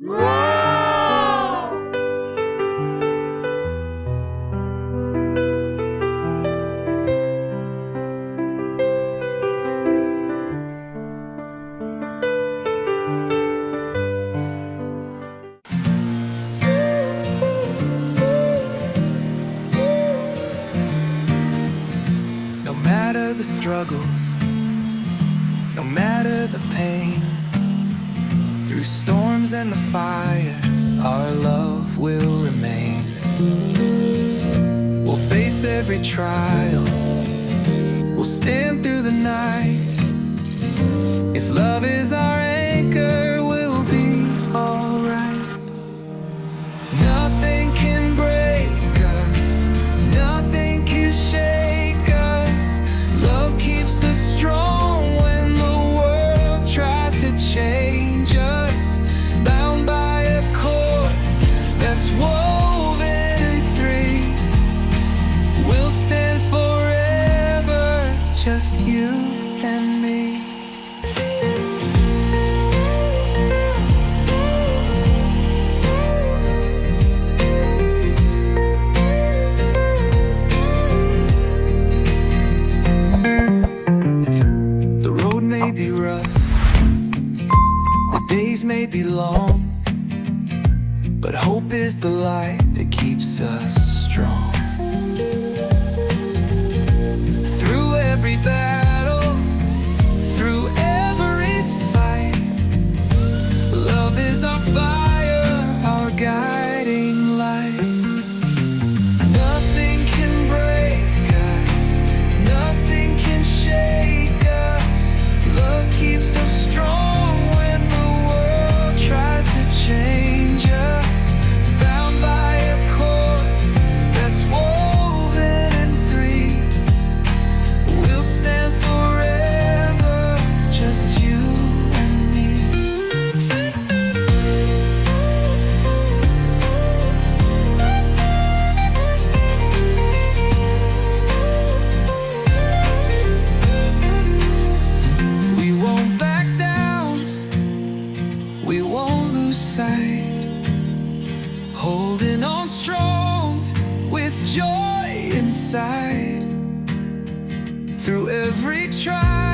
No matter the struggles, no matter the pain, through storms and the fire, our love will remain. We'll face every trial, we'll stand through the night. If love is our anchor, we'll be alright. Nothing can break us, nothing can shake us. Love keeps us strong when the world tries to change us. Bound by a cord that's woven in three, we'll stand forever, just you and me. The road may be rough, the days may be long, but hope is the light that keeps us strong. Through every battle, through every fight, love is our fire, our guiding light. Nothing can break us, nothing can shake us. Love keeps us strong when the world tries to change us. Bound by a cord that's woven in three, we'll stand forever, just you and me. We won't back down, we won't lose sight, holding on strong with joy inside. Through every trial,